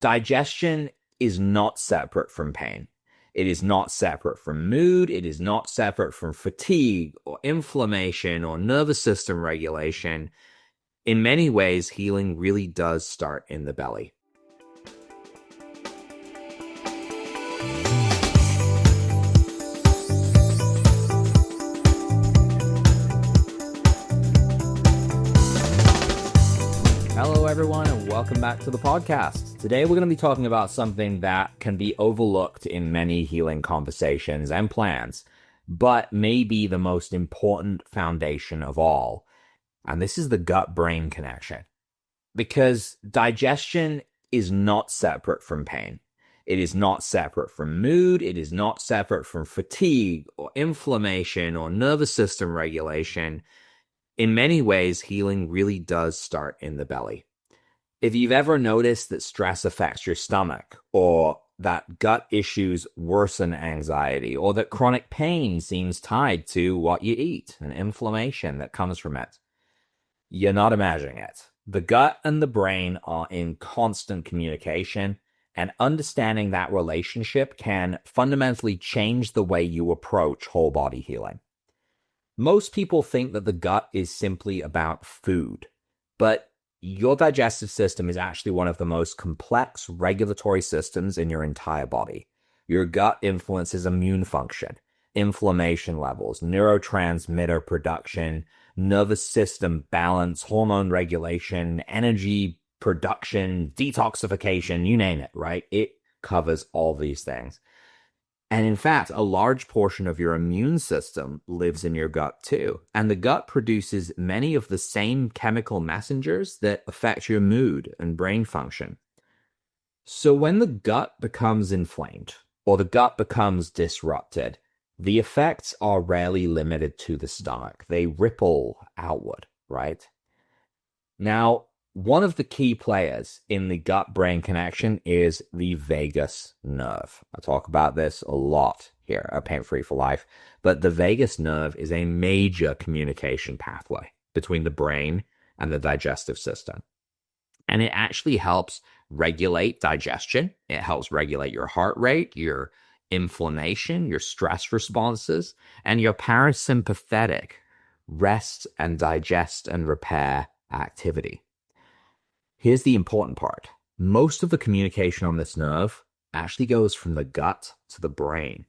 Digestion is not separate from pain. It is not separate from mood. It is not separate from fatigue or inflammation or nervous system regulation. In many ways, healing really does start in the belly. Hello, everyone, and welcome back to the podcast. Today, we're going to be talking about something that can be overlooked in many healing conversations and plans, but may be the most important foundation of all. And this is the gut-brain connection. Because digestion is not separate from pain. It is not separate from mood. It is not separate from fatigue or inflammation or nervous system regulation. In many ways, healing really does start in the belly. If you've ever noticed that stress affects your stomach, or that gut issues worsen anxiety, or that chronic pain seems tied to what you eat and inflammation that comes from it, you're not imagining it. The gut and the brain are in constant communication, and understanding that relationship can fundamentally change the way you approach whole body healing. Most people think that the gut is simply about food, but your digestive system is actually one of the most complex regulatory systems in your entire body. Your gut influences immune function, inflammation levels, neurotransmitter production, nervous system balance, hormone regulation, energy production, detoxification, you name it, right? It covers all these things. And in fact, a large portion of your immune system lives in your gut too. And the gut produces many of the same chemical messengers that affect your mood and brain function. So when the gut becomes inflamed or the gut becomes disrupted, the effects are rarely limited to the stomach. They ripple outward, right? Now, one of the key players in the gut-brain connection is the vagus nerve. I talk about this a lot here at Pain Free for Life, but the vagus nerve is a major communication pathway between the brain and the digestive system. And it actually helps regulate digestion. It helps regulate your heart rate, your inflammation, your stress responses, and your parasympathetic rest and digest and repair activity. Here's the important part. Most of the communication on this nerve actually goes from the gut to the brain,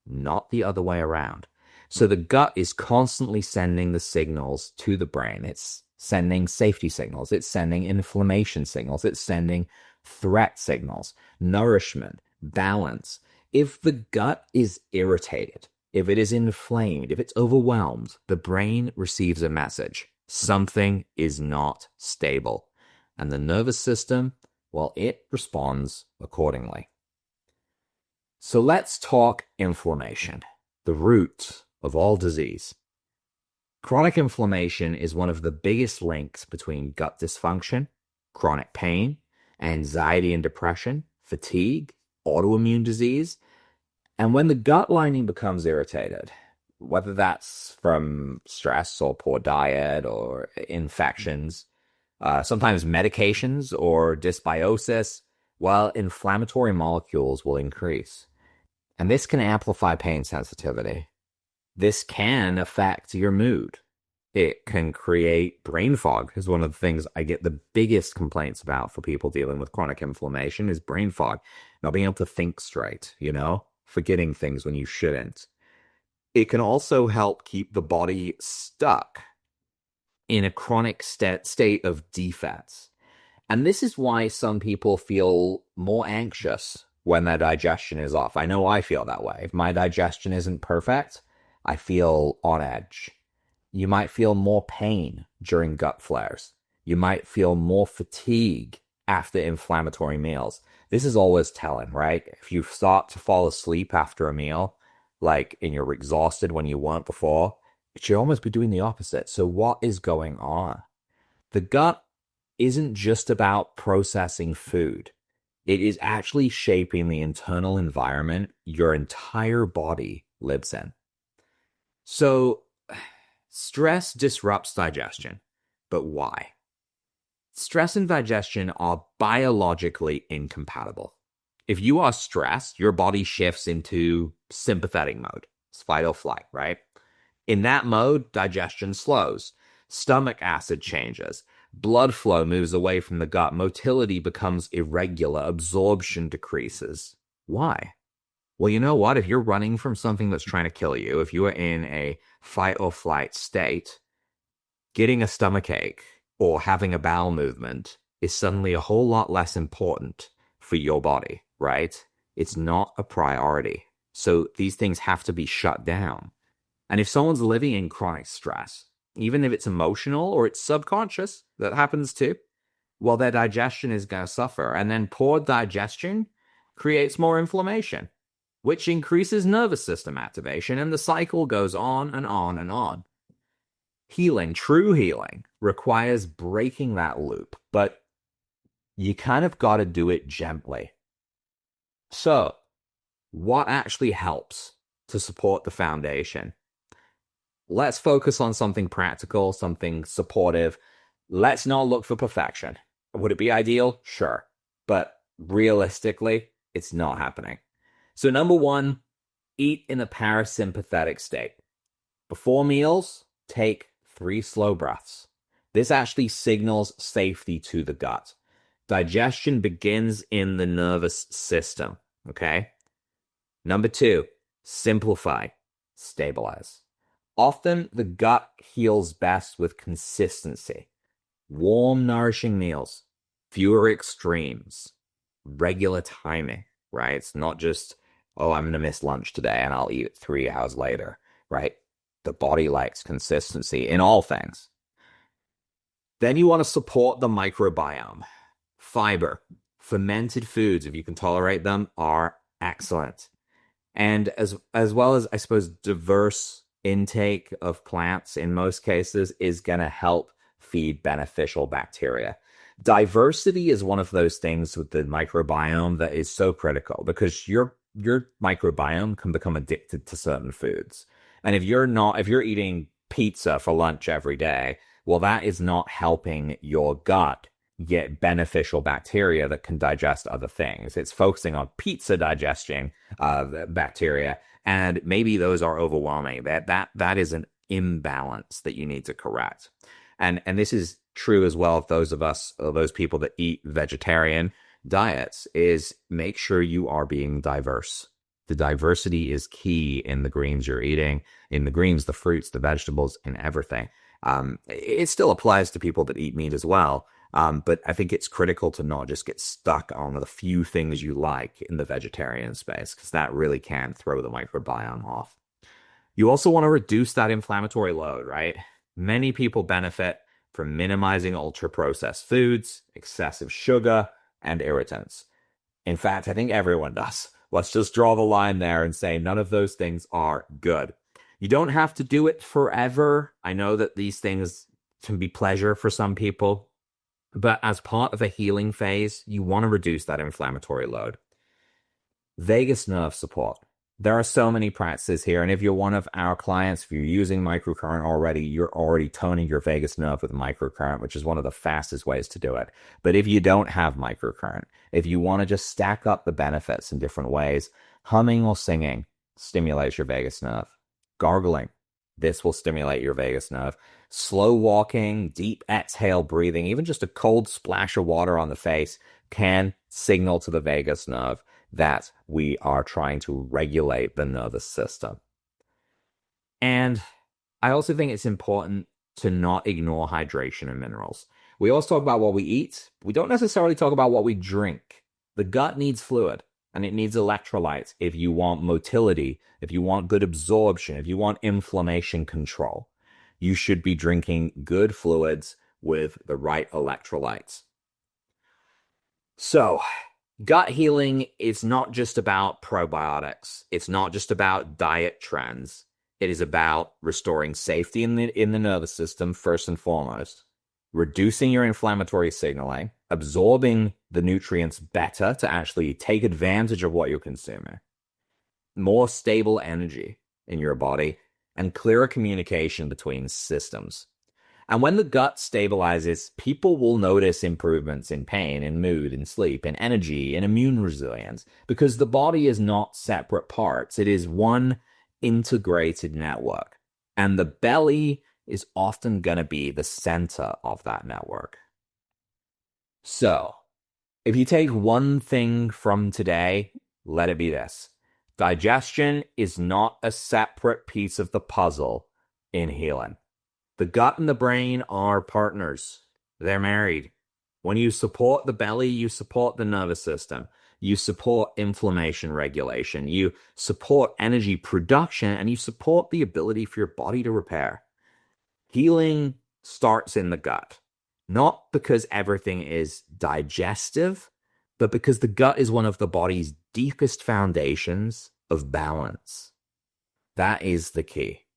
not the other way around. So the gut is constantly sending the signals to the brain. It's sending safety signals. It's sending inflammation signals. It's sending threat signals, nourishment, balance. If the gut is irritated, if it is inflamed, if it's overwhelmed, the brain receives a message. Something is not stable. And the nervous system, well, it responds accordingly. So let's talk inflammation, the root of all disease. Chronic inflammation is one of the biggest links between gut dysfunction, chronic pain, anxiety and depression, fatigue, autoimmune disease. And when the gut lining becomes irritated, whether that's from stress or poor diet or infections, sometimes medications or dysbiosis, while inflammatory molecules will increase. And this can amplify pain sensitivity. This can affect your mood. It can create brain fog, is one of the things I get the biggest complaints about for people dealing with chronic inflammation is brain fog. Not being able to think straight, forgetting things when you shouldn't. It can also help keep the body stuck in a chronic state of defects. And this is why some people feel more anxious when their digestion is off. I know I feel that way. If my digestion isn't perfect, I feel on edge. You might feel more pain during gut flares. You might feel more fatigue after inflammatory meals. This is always telling, right? If you start to fall asleep after a meal, and you're exhausted when you weren't before, it should almost be doing the opposite. So what is going on? The gut isn't just about processing food. It is actually shaping the internal environment your entire body lives in. So stress disrupts digestion, but why? Stress and digestion are biologically incompatible. If you are stressed, your body shifts into sympathetic mode. It's fight or flight, right? In that mode, digestion slows. Stomach acid changes. Blood flow moves away from the gut. Motility becomes irregular. Absorption decreases. Why? Well, you know what? If you're running from something that's trying to kill you, if you are in a fight or flight state, getting a stomachache or having a bowel movement is suddenly a whole lot less important for your body, right? It's not a priority. So these things have to be shut down. And if someone's living in chronic stress, even if it's emotional or it's subconscious, that happens too, well, their digestion is going to suffer. And then poor digestion creates more inflammation, which increases nervous system activation, and the cycle goes on and on and on. Healing, true healing, requires breaking that loop, but you kind of got to do it gently. So, what actually helps to support the foundation? Let's focus on something practical, something supportive. Let's not look for perfection. Would it be ideal? Sure. But realistically, it's not happening. So number one, eat in a parasympathetic state. Before meals, take 3 slow breaths. This actually signals safety to the gut. Digestion begins in the nervous system, okay? Number 2, simplify, stabilize. Often the gut heals best with consistency. Warm, nourishing meals, fewer extremes, regular timing, right? It's not just, oh, I'm going to miss lunch today and I'll eat it 3 hours later, right? The body likes consistency in all things. Then you want to support the microbiome. Fiber, fermented foods, if you can tolerate them, are excellent. And as well as, I suppose, diverse intake of plants in most cases is going to help feed beneficial bacteria. Diversity is one of those things with the microbiome that is so critical, because your microbiome can become addicted to certain foods. And if you're eating pizza for lunch every day, well, that is not helping your gut get beneficial bacteria that can digest other things. It's focusing on pizza digesting bacteria, and maybe those are overwhelming. That is an imbalance that you need to correct. And this is true as well of those people that eat vegetarian diets, is make sure you are being diverse. The diversity is key in the greens you're eating, in the greens, the fruits, the vegetables, and everything. It still applies to people that eat meat as well. But I think it's critical to not just get stuck on the few things you like in the vegetarian space, because that really can throw the microbiome off. You also want to reduce that inflammatory load, right? Many people benefit from minimizing ultra-processed foods, excessive sugar, and irritants. In fact, I think everyone does. Let's just draw the line there and say none of those things are good. You don't have to do it forever. I know that these things can be pleasure for some people, but as part of a healing phase, you want to reduce that inflammatory load. Vagus nerve support. There are so many practices here, and if you're one of our clients, if you're using microcurrent already, you're already toning your vagus nerve with microcurrent, which is one of the fastest ways to do it. But if you don't have microcurrent, if you want to just stack up the benefits in different ways, humming or singing stimulates your vagus nerve. Gargling, this will stimulate your vagus nerve. Slow walking, deep exhale breathing, even just a cold splash of water on the face can signal to the vagus nerve that we are trying to regulate the nervous system. And I also think it's important to not ignore hydration and minerals. We always talk about what we eat. We don't necessarily talk about what we drink. The gut needs fluid, and it needs electrolytes if you want motility, if you want good absorption, if you want inflammation control. You should be drinking good fluids with the right electrolytes. So, gut healing is not just about probiotics. It's not just about diet trends. It is about restoring safety in the nervous system, first and foremost, reducing your inflammatory signaling, absorbing the nutrients better to actually take advantage of what you're consuming, more stable energy in your body, and clearer communication between systems. And when the gut stabilizes, people will notice improvements in pain, in mood, in sleep, in energy, in immune resilience, because the body is not separate parts. It is one integrated network. And the belly is often going to be the center of that network. So, if you take one thing from today, let it be this. Digestion is not a separate piece of the puzzle in healing. The gut and the brain are partners. They're married. When you support the belly, you support the nervous system. You support inflammation regulation. You support energy production, and you support the ability for your body to repair. Healing starts in the gut, not because everything is digestive, but because the gut is one of the body's deepest foundations of balance. That is the key.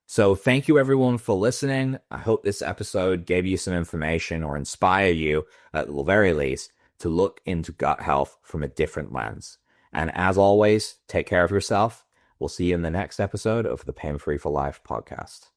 So thank you everyone for listening. I hope this episode gave you some information or inspire you, at the very least, to look into gut health from a different lens. And as always, take care of yourself. We'll see you in the next episode of the Pain Free for Life podcast.